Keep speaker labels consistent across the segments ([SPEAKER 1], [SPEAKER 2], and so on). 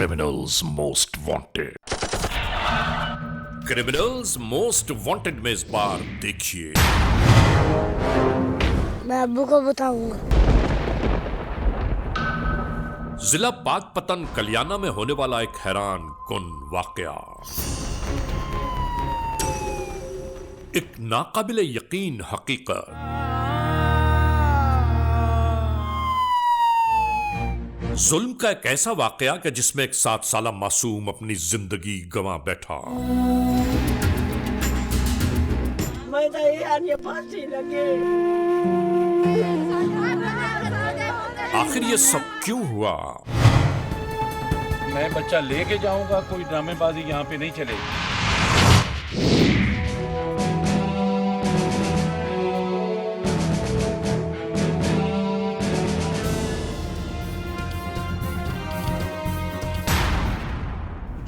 [SPEAKER 1] Criminals most wanted. Criminals most wanted में इस बार देखिए,
[SPEAKER 2] मैं अब्बू को बताऊंगा।
[SPEAKER 1] जिला पाकपतन कल्याणा में होने वाला एक हैरान कुन वाकया, एक नाकाबिले यकीन हकीकत। जुल्म का एक ऐसा वाकया कि जिसमें एक 7 साला मासूम अपनी जिंदगी गंवा बैठा।
[SPEAKER 2] फांसी लगे।
[SPEAKER 1] आखिर ये सब क्यों हुआ?
[SPEAKER 3] मैं बच्चा लेके जाऊंगा, कोई ड्रामेबाजी यहाँ पे नहीं चलेगी।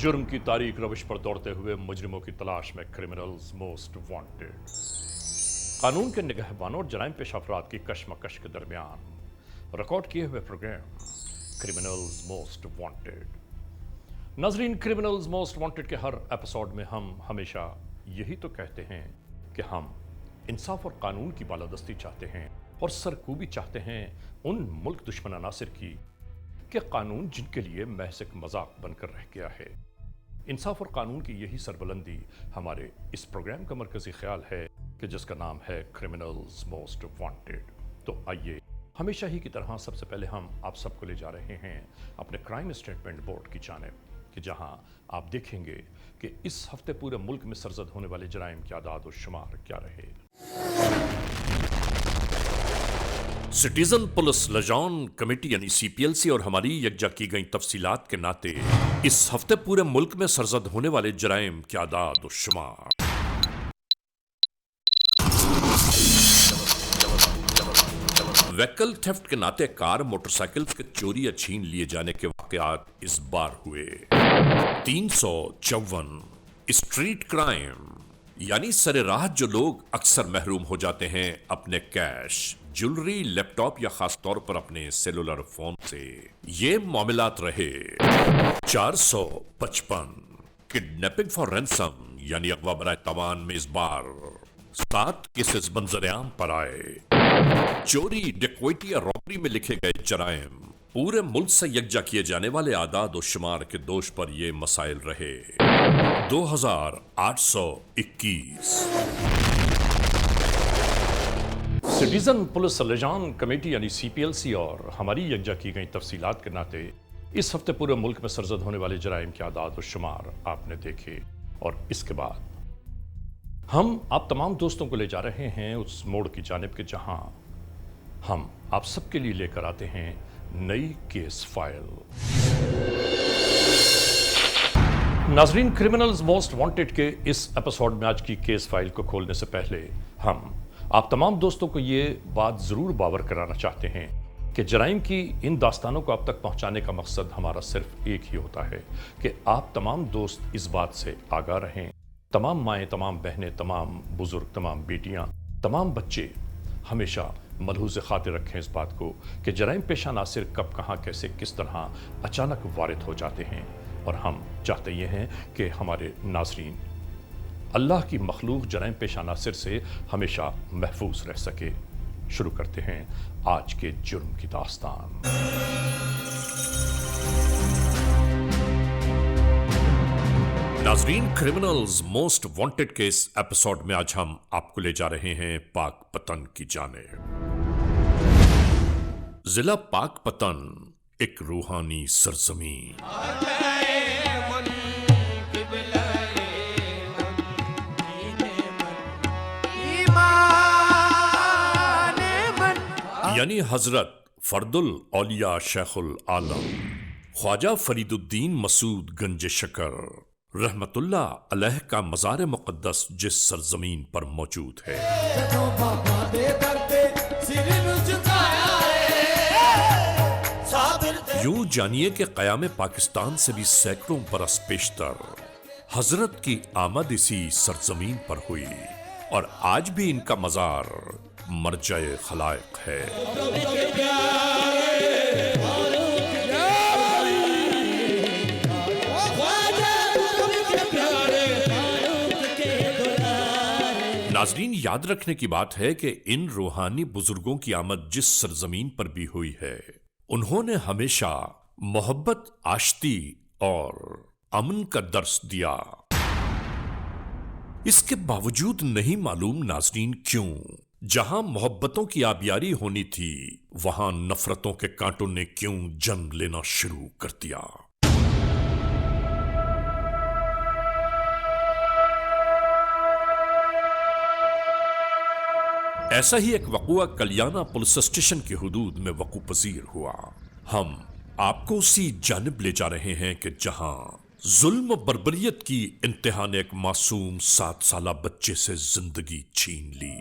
[SPEAKER 1] जुर्म की तारीख रविश पर दौड़ते हुए मुजरिमों की तलाश में क्रिमिनल्स मोस्ट वांटेड। कानून के निगहबानों और जराइम पेश अफराद की कशमकश के दरमियान रिकॉर्ड किए हुए प्रोग्राम क्रिमिनल्स मोस्ट वांटेड। नाजरीन, क्रिमिनल्स मोस्ट वांटेड के हर एपिसोड में हम हमेशा यही तो कहते हैं कि हम इंसाफ और कानून की बालादस्ती चाहते हैं और सरकूबी चाहते हैं उन मुल्क दुश्मन अनासिर की कि कानून जिनके लिए महज एक मजाक बनकर रह गया है। इंसाफ और कानून की यही सरबुलंदी हमारे इस प्रोग्राम का मरकजी ख्याल है कि जिसका नाम है क्रिमिनल्स मोस्ट वांटेड। तो आइए, हमेशा ही की तरह सबसे पहले हम आप सबको ले जा रहे हैं अपने क्राइम स्टेटमेंट बोर्ड की जानिब, कि जहां आप देखेंगे कि इस हफ्ते पूरे मुल्क में सरजद होने वाले जराइम के आदाद और शुमार क्या रहे। सिटीजन पुलिस लजान कमेटी यानी CPLC और हमारी यकजा की गई तफसीलात के नाते इस हफ्ते पूरे मुल्क में सरजद होने वाले जराइम के आदाद और शुमार। व्हीकल थेफ्ट के नाते कार मोटरसाइकिल के चोरी या छीन लिए जाने के वाकयात इस बार हुए 354। स्ट्रीट क्राइम यानी सरेराह जो लोग अक्सर महरूम हो जाते हैं अपने कैश, ज्वेलरी, लैपटॉप या खास तौर पर अपने सेलुलर फोन से, ये मामलात रहे 455। किडनैपिंग फॉर रैंसम यानी अगवा बराए तवान में इस बार 7 केसेस मंजरेआम पर आए। चोरी, डकैती या रॉबरी में लिखे गए जराइम पूरे मुल्क से यकजा किए जाने वाले आदाद और शुमार के दोष पर ये मसाइल रहे 2821। सिटीजन पुलिस लजान कमेटी यानी CPLC और हमारी यकजा की गई तफसीलात के नाते इस हफ्ते पूरे मुल्क में सरजद होने वाले जराइम के आदाद और शुमार आपने देखे, और इसके बाद हम आप तमाम दोस्तों को ले जा रहे हैं उस मोड़ की जानिब के जहां हम आप सबके लिए लेकर आते हैं नई केस फाइल। नाजरीन, क्रिमिनल्स मोस्ट वांटेड के इस एपिसोड में आज की केस फाइल को खोलने से पहले हम आप तमाम दोस्तों को ये बात जरूर बावर कराना चाहते हैं कि जराइम की इन दास्तानों को आप तक पहुंचाने का मकसद हमारा सिर्फ एक ही होता है कि आप तमाम दोस्त इस बात से आगाह रहें, तमाम माएँ, तमाम बहनें, तमाम बुजुर्ग, तमाम बेटियां, तमाम बच्चे हमेशा मलहूज़ खातिर रखें इस बात को कि जराइम पेशा नासिर कब, कहाँ, कैसे, किस तरह अचानक वारिद हो जाते हैं। और हम चाहते ये हैं कि हमारे नाजरीन अल्लाह की मखलूक जराइम पेशा नासिर से हमेशा महफूज रह सके। शुरू करते हैं आज के जुर्म की दास्तान। नाजरीन, क्रिमिनल्स मोस्ट वांटेड के इस एपिसोड में आज हम आपको ले जा रहे हैं पाकपतन की जानिब। जिला पाकपतन एक रूहानी सरजमीन, यानी हजरत फर्दुल औलिया शेखुल आलम ख्वाजा फरीदुद्दीन मसूद गंज शकर रहमतुल्लाह अलैह का मज़ार मुक़द्दस जिस सरजमीन पर मौजूद है, यूं जानिए कि क़याम पाकिस्तान से भी सैकड़ों बरस पेशतर हजरत की आमद इसी सरजमीन पर हुई और आज भी इनका मज़ार मरजाए खलाइक है। याद रखने की बात है कि इन रूहानी बुजुर्गों की आमद जिस सरजमीन पर भी हुई है, उन्होंने हमेशा मोहब्बत, आश्ती और अमन का दर्स दिया। इसके बावजूद नहीं मालूम नाज़रीन क्यों जहां मोहब्बतों की आबियारी होनी थी, वहां नफरतों के कांटों ने क्यों जन्म लेना शुरू कर दिया। ऐसा ही एक वक़ुआ कलियाना पुलिस स्टेशन की हुदूद में वक़ू पजीर हुआ। हम आपको उसी जानिब ले जा रहे हैं कि जहां जुल्म बर्बरियत की इंतहा ने एक मासूम 7 साला बच्चे से जिंदगी छीन ली।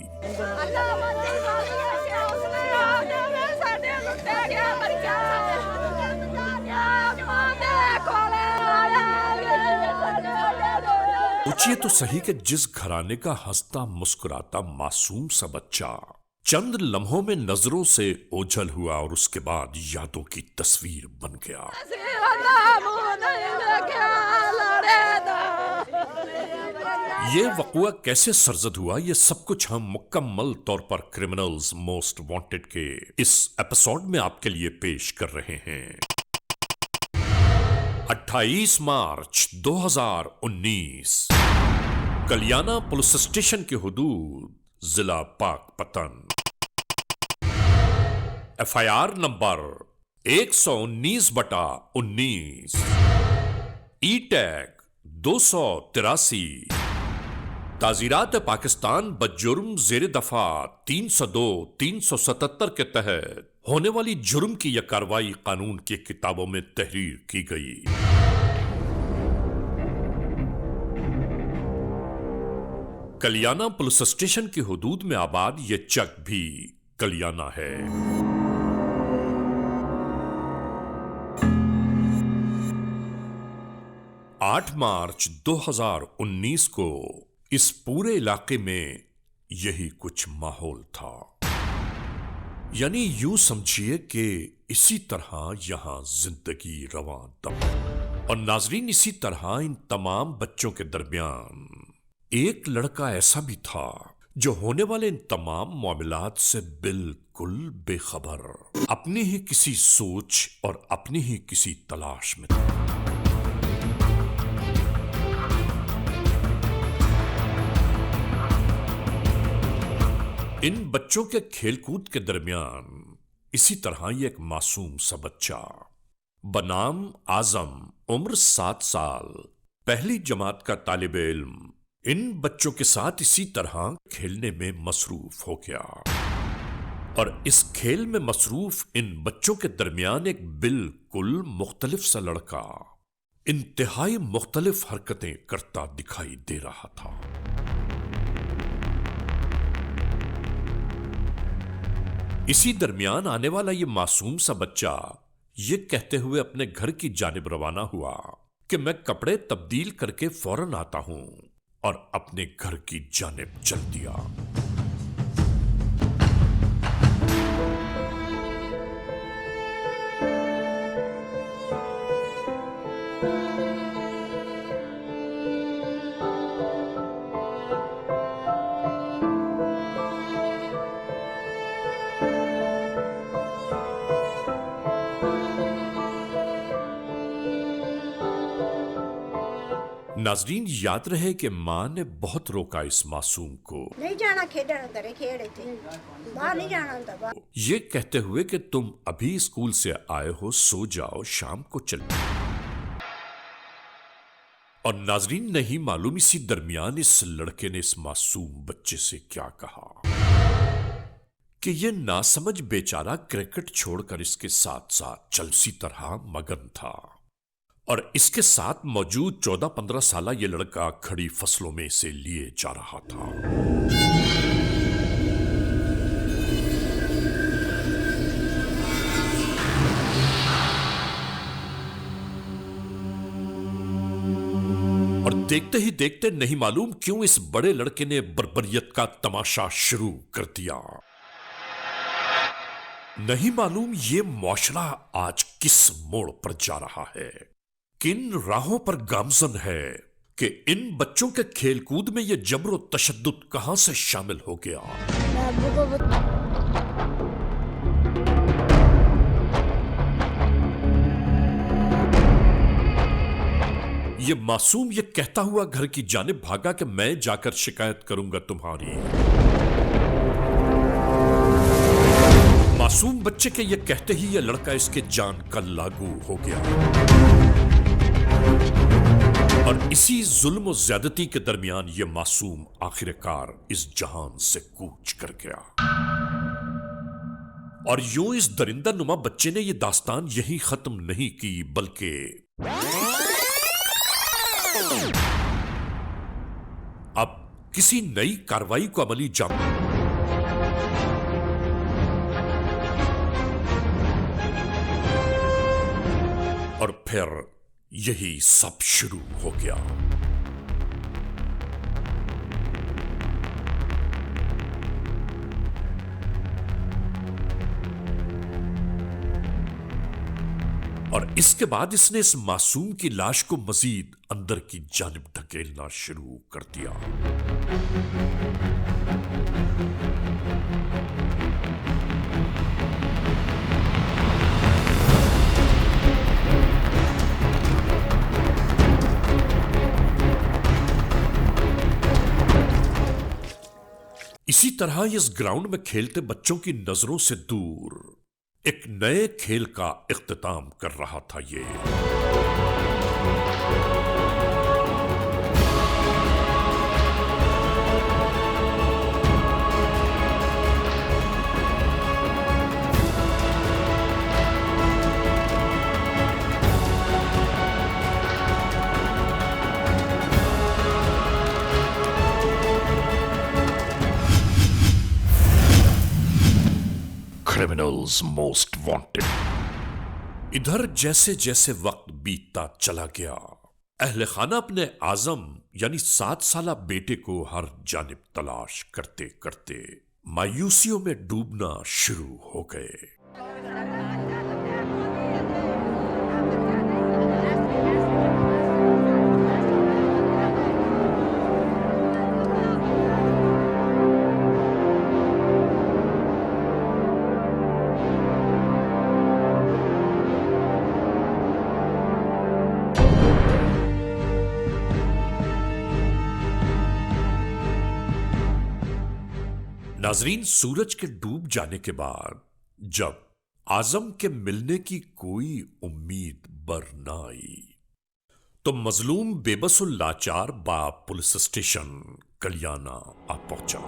[SPEAKER 1] पूछिए तो सही कि जिस घराने का हंसता मुस्कुराता मासूम सा बच्चा चंद लम्हों में नजरों से ओझल हुआ और उसके बाद यादों की तस्वीर बन गया। ये वक़ुआ कैसे सरजद हुआ, ये सब कुछ हम मुकम्मल तौर पर क्रिमिनल्स मोस्ट वांटेड के इस एपिसोड में आपके लिए पेश कर रहे हैं। 28 मार्च 2019 कलियाना पुलिस स्टेशन के हुदूद जिला पाकपतन। FIR नंबर 119/19, ई टैग 283, ताज़ीरात पाकिस्तान बजुर्म ज़ेर दफा 302-377 के तहत होने वाली जुर्म की यह कार्रवाई कानून की किताबों में तहरीर की गई। कलियाना पुलिस स्टेशन की हुदूद में आबाद यह चक भी कलियाना है। 8 मार्च 2019 को इस पूरे इलाके में यही कुछ माहौल था। यानी यूं समझिए कि इसी तरह यहां जिंदगी रवां दम। और नाजरीन, इसी तरह इन तमाम बच्चों के दरमियान एक लड़का ऐसा भी था जो होने वाले इन तमाम मामलात से बिल्कुल बेखबर, अपनी ही किसी सोच और अपनी ही किसी तलाश में था। इन बच्चों के खेलकूद के दरमियान इसी तरह ही एक मासूम सा बच्चा बनाम आजम, उम्र 7 साल, पहली जमात का तालिब इल्म, इन बच्चों के साथ इसी तरह खेलने में मसरूफ हो गया। और इस खेल में मसरूफ इन बच्चों के दरमियान एक बिल्कुल मुख्तलिफ सा लड़का इंतहाई मुख्तलिफ हरकतें करता दिखाई दे रहा था। इसी दरमियान आने वाला ये मासूम सा बच्चा ये कहते हुए अपने घर की जानिब रवाना हुआ कि मैं कपड़े तब्दील करके फौरन आता हूं, और अपने घर की जानिब चल दिया। नाजरीन, याद रहे कि मां ने बहुत रोका इस मासूम को,
[SPEAKER 2] नहीं जाना खेडन, अंदर खेड़ थे, बाहर नहीं जाना अंदर।
[SPEAKER 1] ये कहते हुए कि तुम अभी स्कूल से आए हो, सो जाओ, शाम को चल। और नाजरीन, नहीं मालूम इसी दरमियान इस लड़के ने इस मासूम बच्चे से क्या कहा कि ये नासमझ बेचारा क्रिकेट छोड़कर इसके साथ साथ चलसी तरह मगन था, और इसके साथ मौजूद 14-15 साला ये लड़का खड़ी फसलों में इसे लिए जा रहा था। और देखते ही देखते नहीं मालूम क्यों इस बड़े लड़के ने बर्बरियत का तमाशा शुरू कर दिया। नहीं मालूम ये मुआशरा आज किस मोड़ पर जा रहा है, किन राहों पर गामजन है, कि इन बच्चों के खेलकूद में यह जबर और तशद्दुद कहां से शामिल हो गया। ये मासूम ये कहता हुआ घर की जानिब भागा कि मैं जाकर शिकायत करूंगा तुम्हारी। मासूम बच्चे के ये कहते ही ये लड़का इसके जान का लागू हो गया और इसी जुल्म और ज्यादती के दरमियान ये मासूम आखिरकार इस जहान से कूच कर गया। और यूं इस दरिंदा नुमा बच्चे ने ये दास्तान यहीं खत्म नहीं की, बल्कि अब किसी नई कार्रवाई को अमली जाम और फिर यही सब शुरू हो गया। और इसके बाद इसने इस मासूम की लाश को मजीद अंदर की जानिब ढकेलना शुरू कर दिया। इसी तरह इस ग्राउंड में खेलते बच्चों की नजरों से दूर एक नए खेल का इख्तिताम कर रहा था ये। Criminals most wanted. इधर जैसे जैसे वक्त बीतता चला गया, अहले खाना अपने आजम यानी 7 साला बेटे को हर जानिब तलाश करते करते मायूसियों में डूबना शुरू हो गए। नाजरीन, सूरज के डूब जाने के बाद जब आजम के मिलने की कोई उम्मीद बर न आई, तो मजलूम बेबस और लाचार बाप पुलिस स्टेशन कलियाना आ पहुंचा।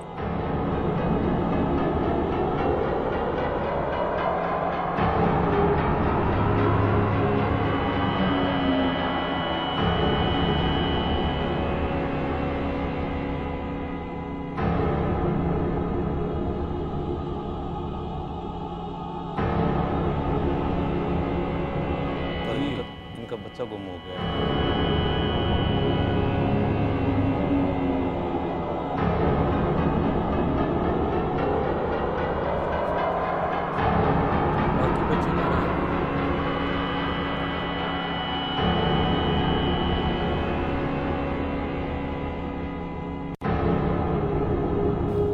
[SPEAKER 4] इनका बच्चा गुम हो गया। बाकी बच्चे कहाँ हैं?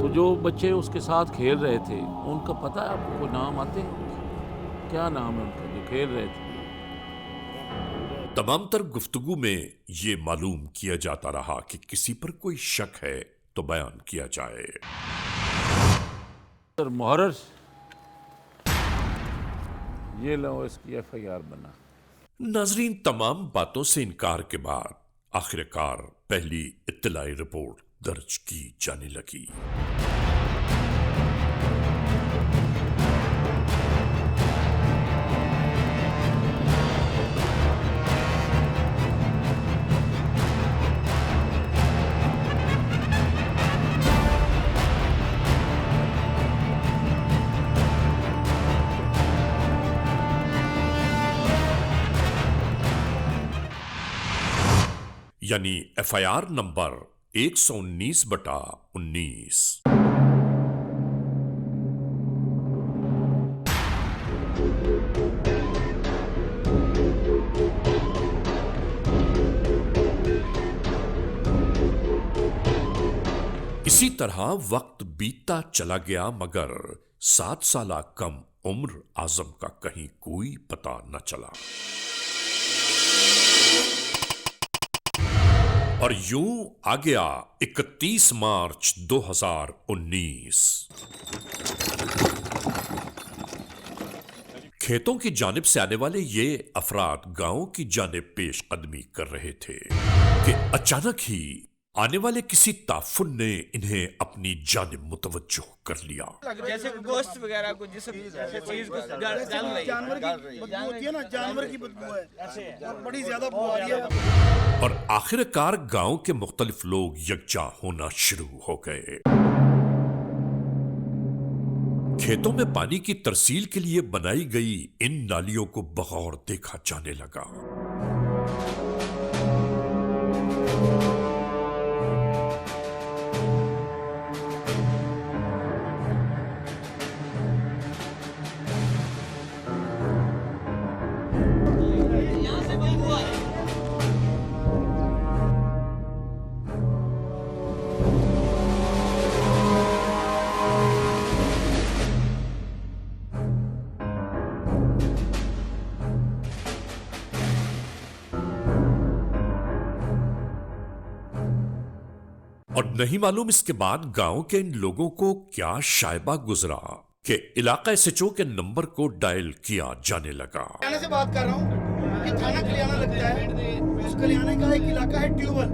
[SPEAKER 3] तो जो बच्चे उसके साथ खेल रहे थे उनका पता है आपको? कोई नाम आते हैं? क्या नाम है उनका जो खेल रहे थे?
[SPEAKER 1] तमाम तर गुफ्तगू में ये मालूम किया जाता रहा कि किसी पर कोई शक है तो बयान किया जाए।
[SPEAKER 3] सर मुहर्रर, ये लो इसकी FIR बना।
[SPEAKER 1] नाजरीन, तमाम बातों से इनकार के बाद आखिरकार पहली इत्तलाई रिपोर्ट दर्ज की जाने लगी। यानी FIR नंबर 119/19।
[SPEAKER 5] इसी तरह वक्त बीतता चला गया, मगर 7 साल कम उम्र आजम का कहीं कोई पता न चला। और यूं आ गया 31 मार्च 2019। खेतों की जानिब से आने वाले ये अफराद गांव की जानिब पेश कदमी कर रहे थे कि अचानक ही आने वाले किसी ताफुन ने इन्हें अपनी जानिब मुतवज्जो कर लिया।
[SPEAKER 6] जैसे गोश्त वगैरह को जिस चीज को जानवर की बदबू होती है ना, जानवर की बदबू है और बड़ी ज्यादा बदबू आ रही है।
[SPEAKER 5] और आखिरकार गांव के मुख्तलिफ लोग यकजा होना शुरू हो गए। खेतों में पानी की तरसील के लिए बनाई गई इन नालियों को बगौर देखा जाने लगा। और नहीं मालूम इसके बाद गांव के इन लोगों को क्या शायबा गुजरा कि इलाका एसएचओ के नंबर को डायल किया जाने लगा।
[SPEAKER 6] खलियाना से बात कर रहा हूँ कि थाना खलियाना लगता है, उस खलियाने का एक इलाका है ट्यूबल।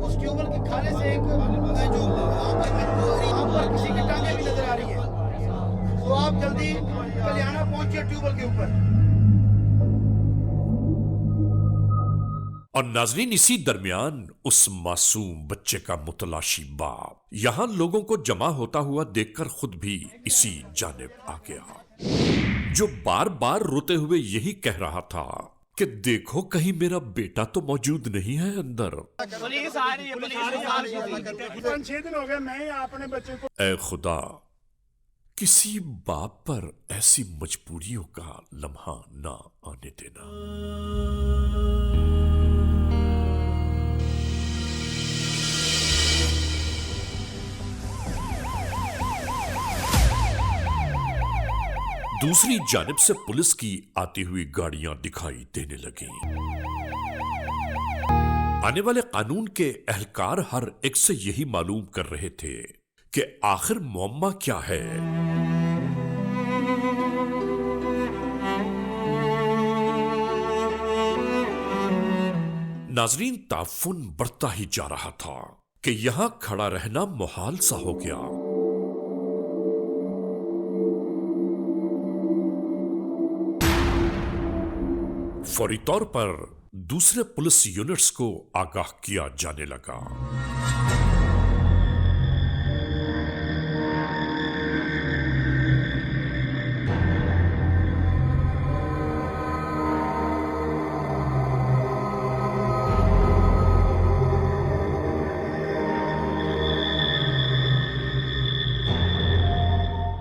[SPEAKER 6] उस ट्यूबल के खाने से एक जो यहाँ पर किसी की टांगे भी नजर आ रही है, तो आप जल्दी खलियाना पहुंचिए ट्यूबल के ऊपर।
[SPEAKER 5] और नाजरीन, इसी दरमियान उस मासूम बच्चे का मुतलाशी बाप यहां लोगों को जमा होता हुआ देखकर खुद भी इसी जानिब आ गया, जो बार बार रोते हुए यही कह रहा था कि देखो कहीं मेरा बेटा तो मौजूद नहीं है अंदर।
[SPEAKER 6] 5-6 दिन हो गए मैं अपने बच्चे को।
[SPEAKER 5] ऐ खुदा, किसी बाप पर ऐसी मजबूरियों का लम्हा ना आने देना। दूसरी जानिब से पुलिस की आती हुई गाड़ियां दिखाई देने लगीं। आने वाले कानून के एहलकार हर एक से यही मालूम कर रहे थे कि आखिर मुअम्मा क्या है। नाजरीन, ताफुन बढ़ता ही जा रहा था कि यहां खड़ा रहना मुहाल सा हो गया। फौरी तौर पर दूसरे पुलिस यूनिट्स को आगाह किया जाने लगा।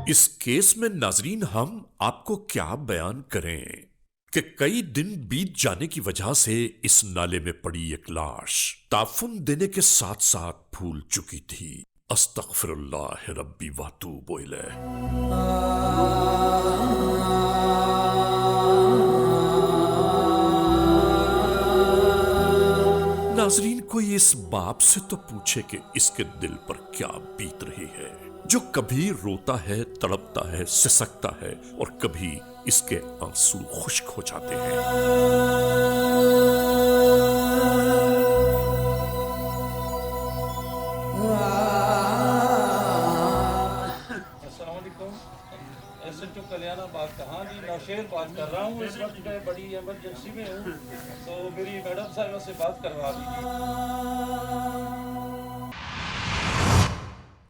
[SPEAKER 5] इस केस में नाजरीन हम आपको क्या बयान करें कि कई दिन बीत जाने की वजह से इस नाले में पड़ी एक लाश ताफुन देने के साथ साथ फूल चुकी थी। अस्तगफिरुल्लाह रब्बी वातूबु इलैह। नाजरीन, कोई इस बाप से तो पूछे कि इसके दिल पर क्या बीत रही है, जो कभी रोता है, तड़पता है, सिसकता है और कभी इसके आंसू खुश्क हो जाते हैं।
[SPEAKER 3] अस्सलाम वालेकुम, एसएचओ कल्याणा बात कर, हाँ जी नौशेर बात कर रहा हूँ। इस वक्त मैं बड़ी इमरजेंसी में हूँ, तो मेरी मैडम साहिबा से बात करवा दीजिए।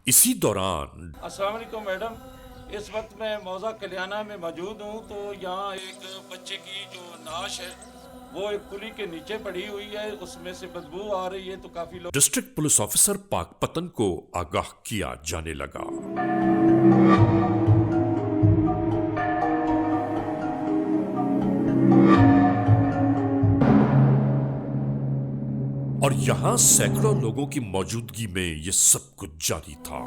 [SPEAKER 5] इसी दौरान
[SPEAKER 3] अस्सलाम वालेकुम मैडम, इस वक्त मैं मौजा कल्याणा में मौजूद हूँ। तो यहाँ एक बच्चे की जो नाश है वो एक पुली के नीचे पड़ी हुई है, उसमें से बदबू आ रही है। तो काफी लोग
[SPEAKER 5] डिस्ट्रिक्ट पुलिस ऑफिसर पाकपतन को आगाह किया जाने लगा। और यहां सैकड़ों लोगों की मौजूदगी में यह सब कुछ जारी था।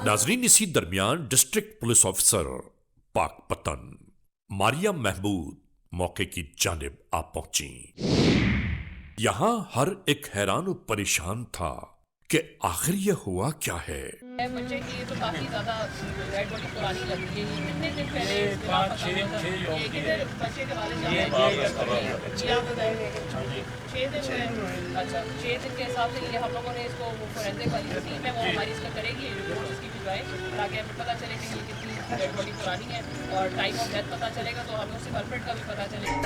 [SPEAKER 5] नाजरीन, इसी दरमियान district police officer Pakpattan Maria Mahmood मौके की जानिब आ पहुंची। यहां हर एक हैरान और परेशान था कि आखिर यह हुआ क्या है।
[SPEAKER 7] बच्चे की तो काफी ज्यादा डेड बॉडी पुरानी लगती है। कितने दिन पहले
[SPEAKER 3] 5-6 योग की है।
[SPEAKER 7] बच्चे के बारे में
[SPEAKER 3] ये
[SPEAKER 7] 6 दिन में। अच्छा, 6 दिन के हिसाब से ये हम लोगों ने इसको फोरेंसिक वाली टीम है वो हमारी इसका करेगी, रिपोर्ट इसकी भिजवाए ताकि हमें पता चले कि ये कितनी डेड बॉडी पुरानी है और टाइम ऑफ डेथ पता चलेगा तो हमें उससे कल्प्रिट का भी पता चलेगा।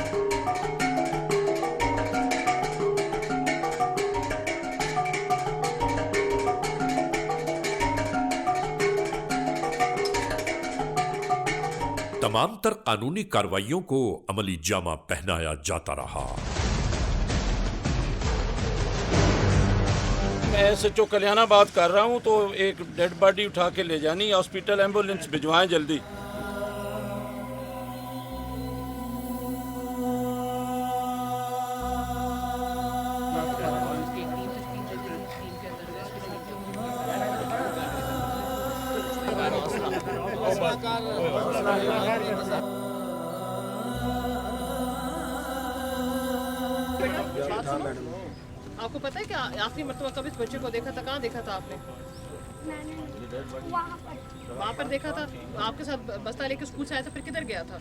[SPEAKER 5] तमाम तर कानूनी कार्रवाइयों को अमली जामा पहनाया जाता रहा।
[SPEAKER 3] मैं SHO कल्याणा बात कर रहा हूँ, तो एक डेड बॉडी उठा के ले जानी, हॉस्पिटल एम्बुलेंस भिजवाएं जल्दी।
[SPEAKER 7] आपको पता है कि आखिरी मरतबा कब इस बच्चे को देखा था? कहाँ देखा था आपने? वहाँ पर देखा था। आपके साथ बस्ता लेके स्कूल से आया था, फिर किधर गया था?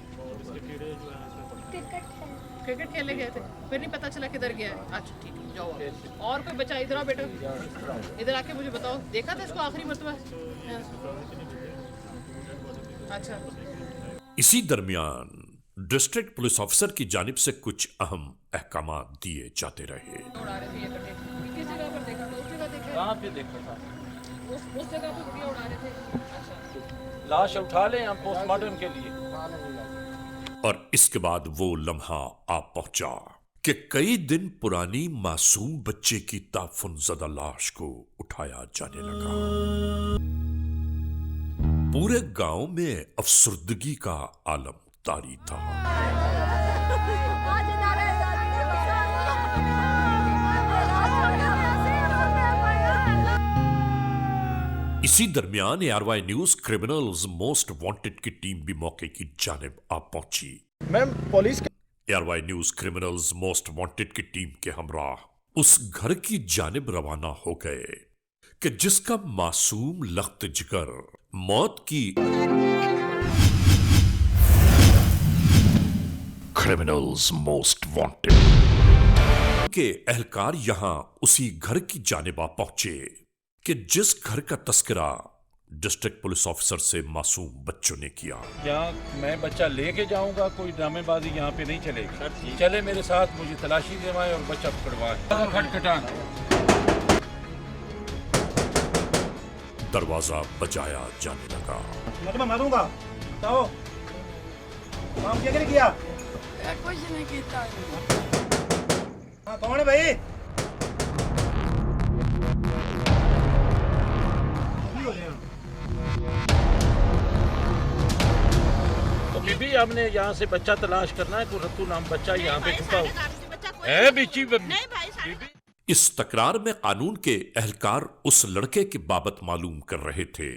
[SPEAKER 7] क्रिकेट खेलने गए थे, फिर नहीं पता चला किधर गया है। अच्छा ठीक है, जाओ आप। और कोई बच्चा इधर आओ बेटा, इधर आके मुझे बताओ, देखा था इसको आखिरी मरतबा? अच्छा।
[SPEAKER 5] इसी दरमियान डिस्ट्रिक्ट पुलिस ऑफिसर की जानिब से कुछ अहम अहकाम दिए जाते रहे।
[SPEAKER 7] उड़ा रहे थे ये कटे। किस जगह पर देखा था? उस जगह देखा?
[SPEAKER 3] कहाँ पे देखा था?
[SPEAKER 7] उस जगह पर गुड़िया उड़ा रहे थे। अच्छा।
[SPEAKER 3] लाश उठा लें हम पोस्टमार्टम के लिए।
[SPEAKER 5] और इसके बाद वो लम्हा आ पहुंचा कि कई दिन पुरानी मासूम बच्चे की ताफुनज़दा लाश को उठाया जाने लगा। पूरे गांव में अफसुर्दगी का आलम तारी था। इसी दरमियान ARY news criminals most wanted की टीम भी मौके की जानिब आ पहुंची।
[SPEAKER 6] Ma'am police
[SPEAKER 5] ARY news criminals most wanted की टीम के हमराह उस घर की जानिब रवाना हो गए कि जिसका मासूम लख्त जिगर मौत की क्रिमिनल्स मोस्ट वांटेड के एहलकार यहां उसी घर की जानिब आ पहुंचे कि जिस घर का तस्करा डिस्ट्रिक्ट पुलिस ऑफिसर से मासूम बच्चों ने किया।
[SPEAKER 3] यहाँ मैं बच्चा लेके जाऊंगा, कोई ड्रामेबाजी यहाँ पे नहीं चलेगी। चले मेरे साथ, मुझे तलाशी दिलवाएं और बच्चा पकड़वाएं। खटखटान।
[SPEAKER 5] दरवाजा बजाया जाने लगा।
[SPEAKER 6] मैं तुम्हें मारूंगा। बताओ काम क्या किया?
[SPEAKER 2] कुछ नहीं किया।
[SPEAKER 6] हाँ कौन है भाई?
[SPEAKER 3] तो बीबी हमने यहाँ से बच्चा तलाश करना है। तो रत्तू नाम बच्चा यहाँ पे छुपा है। बीची बीबी
[SPEAKER 5] इस तकरार में कानून के एहलकार उस लड़के की बाबत मालूम कर रहे थे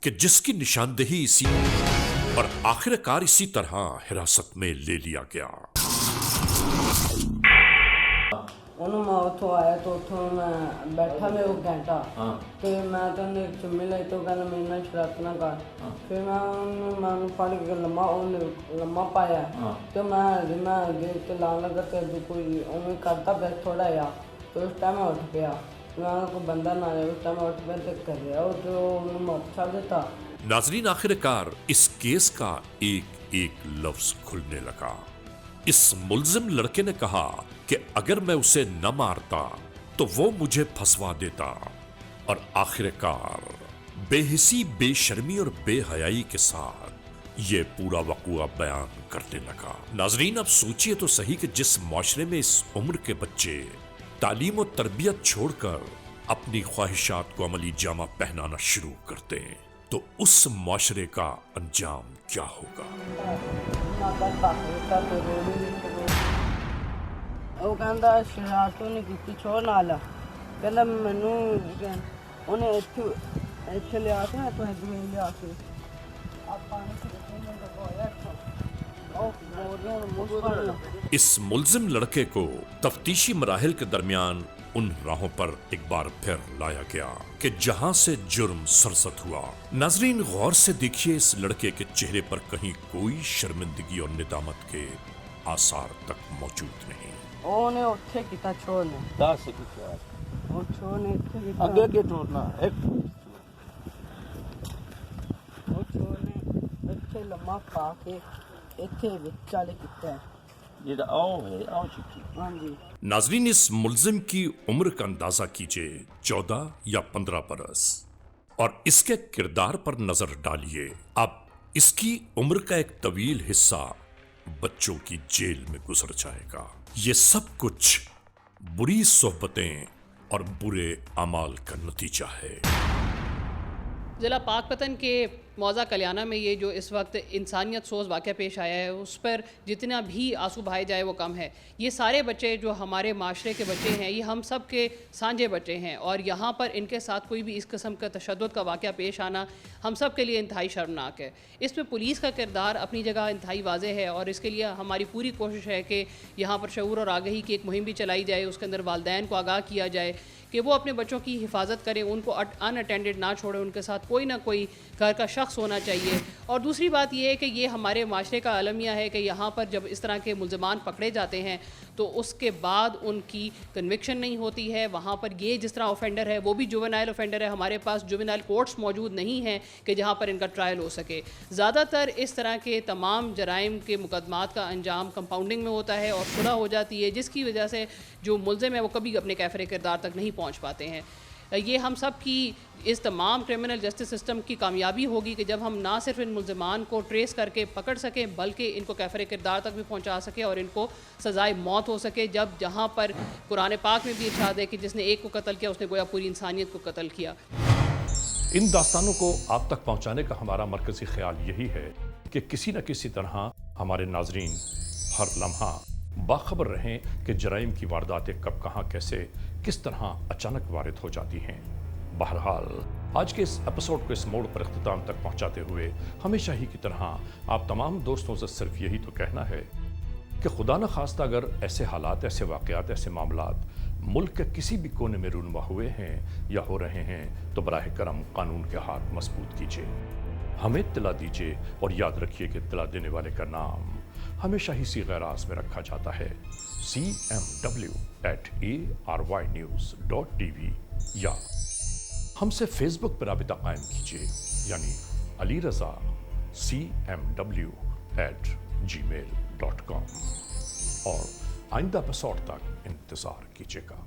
[SPEAKER 5] कि जिसकी निशानदेही इसी और आखिरकार इसी तरह हिरासत में ले लिया गया।
[SPEAKER 8] ਉਹਨੂੰ ਮੈਂ ਉੱਥੋਂ ਆਇਆ ਤਾਂ ਉੱਥੋਂ ਮੈਂ ਬੈਠਾ ਮੈਂ ਉਹ ਘੰਟਾ ਤੇ ਮੈਂ ਤਾਂ ਉਹਨੇ ਚੁੰਮੀ ਲਈ ਤੋਂ ਕਹਿੰਦਾ ਮੇਰੇ ਨਾਲ ਸ਼ਰਾਰਤ ਨਾ ਕਰ। ਫਿਰ ਮੈਂ ਉਹਨੂੰ ਫੜ ਕੇ ਲੰਮਾ ਪਾਇਆ ਤੇ ਮੈਂ ਦੇਖ ਕੇ ਲਾਉਣ ਲੱਗਾ ਤੇ ਕੋਈ ਉਵੇਂ ਕਰਦਾ ਪਿਆ ਥੋੜਾ ਜਿਹਾ ਤੇ ਉਸ ਟਾਈਮ ਮੈਂ ਉੱਠ ਪਿਆ। मैं को बंदा ना आया उस टाइम उठ पे तक कर दिया और जो अच्छा देता।
[SPEAKER 5] नाजरीन, आखिरकार इस केस का एक एक लफ्ज खुलने लगा। इस मुल्जिम लड़के ने कहा कि अगर मैं उसे न मारता तो वो मुझे फंसवा देता और आखिरकार बेहिसी, बेशर्मी और बेहयाई के साथ ये पूरा वक़ुआ बयान करने लगा। नाजरीन, अब सोचिए तो सही कि जिस माशरे में इस उम्र के बच्चे तालीम और तरबियत छोड़कर अपनी ख्वाहिशात को अमली जामा पहनाना शुरू करते हैं, तो उस माशरे का अंजाम क्या होगा।
[SPEAKER 8] ਉਹ ਕਹਿੰਦਾ ਸ਼ਰਾਰਤ ਉਹਨੇ ਕੀਤੀ ਛੋੜ ਨਾਲ ਕਹਿੰਦਾ ਮੈਨੂੰ ਉਹਨੇ ਇੱਥੇ ਲਿਆ ਕੇ ਨਾ ਤੋਂ ਦੂਏ ਲਿਆ ਕੇ ਆਪਾਂ ਨੇ ਕਿਤੇ ਨਹੀਂ ਲਗਾਇਆ ਉਹ ਮੋਰੀਆਂ ਨੂੰ ਮੁਸਕਲ
[SPEAKER 5] इस मुल्जिम लड़के को तफ्तीशी मराहिल के दरमियान उन राहों पर एक बार फिर लाया गया कि जहां से जुर्म सरसत हुआ। नाजरीन, गौर से देखिए, इस लड़के के चेहरे पर कहीं कोई शर्मिंदगी और निदामत के आसार तक मौजूद नहीं।
[SPEAKER 8] ਉਹਨੇ ਉੱਥੇ ਕੀਤਾ ਛੋੜ ਨੇ
[SPEAKER 3] दास से कुछ यार
[SPEAKER 8] ਉਹ ਛੋੜ ਨੇ ਇੱਥੇ ਕੀਤਾ
[SPEAKER 3] आगे के छोड़ना एक
[SPEAKER 8] ਉਹ ਛੋੜ ਨੇ ਇੱਥੇ ਲੰਮਾ ਪਾ ਕੇ ਇੱਥੇ ਵਿਚਾਲੇ ਕੀਤਾ ਹੈ।
[SPEAKER 3] ये आओ है आओ चिट्ठी
[SPEAKER 8] ਹਾਂਜੀ
[SPEAKER 5] नाजरीन, इस मुल्जिम की उम्र का अंदाजा कीजिए 14 या 15 बरस और इसके किरदार पर नजर डालिए। अब इसकी उम्र का एक तवील हिस्सा बच्चों की जेल में गुजर जाएगा। ये सब कुछ बुरी सोहबतें और बुरे अमाल का नतीजा है।
[SPEAKER 7] ज़िला पाकपतन के मौज़ा कल्याणा में ये जो इस वक्त इंसानियत सोज वाक़या पेश आया है, उस पर जितना भी आंसू बहाए जाए वो कम है। ये सारे बच्चे जो हमारे माशरे के बच्चे हैं, ये हम सब के सांझे बच्चे हैं और यहाँ पर इनके साथ कोई भी इस किस्म का तशद्दुद का वाक़या पेश आना हम सब के लिए इंतहाई शर्मनाक है। इसमें पुलिस का किरदार अपनी जगह इंतहाई वाज़े है और इसके लिए हमारी पूरी कोशिश है कि यहाँ पर शऊर और आगही की एक मुहिम भी चलाई जाए। उसके अंदर वालिदैन को आगाह किया जाए कि वो अपने बच्चों की हिफाजत करें, उनको अनअटेंडेड ना छोड़ें, उनके साथ कोई ना कोई घर का शख्स होना चाहिए। और दूसरी बात ये है कि ये हमारे माशरे का अलमिया है कि यहाँ पर जब इस तरह के मुल्ज़िमान पकड़े जाते हैं तो उसके बाद उनकी कन्विक्शन नहीं होती है। वहाँ पर ये जिस तरह ऑफेंडर है वो भी जुवेनाइल ऑफेंडर है। हमारे पास जुवेनाइल कोर्ट्स मौजूद नहीं हैं कि जहाँ पर इनका ट्रायल हो सके। ज़्यादातर इस तरह के तमाम जराइम के मुकदमात का अंजाम कंपाउंडिंग में होता है और सुलह हो जाती है, जिसकी वजह से जो मुल्ज़िम है वो कभी अपने कैफरे किरदार तक नहीं पहुँच पाते हैं। ये हम सब की इस तमाम क्रिमिनल जस्टिस सिस्टम की कामयाबी होगी कि जब हम ना सिर्फ इन मुल्ज़िमान को ट्रेस करके पकड़ सकें बल्कि इनको कैफरे किरदार तक भी पहुंचा सके और इनको सज़ाए मौत हो सके। जब जहां पर कुरान पाक में भी इरशाद है कि जिसने एक को कत्ल किया उसने गोया पूरी इंसानियत को कत्ल किया।
[SPEAKER 1] इन दास्तानों को आप तक पहुंचाने का हमारा मरकजी ख्याल यही है कि किसी न किसी तरह हमारे नाजरीन हर लम्हा बाखबर रहें कि जराइम की वारदातें कब कहाँ कैसे किस तरह अचानक वारिद हो जाती हैं। बहरहाल आज के इस एपिसोड को इस मोड़ पर इख्तिताम तक पहुंचाते हुए हमेशा ही की तरह आप तमाम दोस्तों से सिर्फ यही तो कहना है कि खुदा न खास्ता अगर ऐसे हालात, ऐसे वाक़यात, ऐसे मामलात मुल्क के किसी भी कोने में रूनुमा हुए हैं या हो रहे हैं तो बराह करम कानून के हाथ मजबूत कीजिए, हमें इत्तला दीजिए और याद रखिए कि इत्तला देने वाले का नाम हमेशा ही सी गैराज में रखा जाता है cmw@arYnews.tv या हमसे फेसबुक पर राबिता कायम कीजिए यानी अली रज़ा cmw@gmail.com और आइंदा एपिसोड तक इंतज़ार कीजिएगा।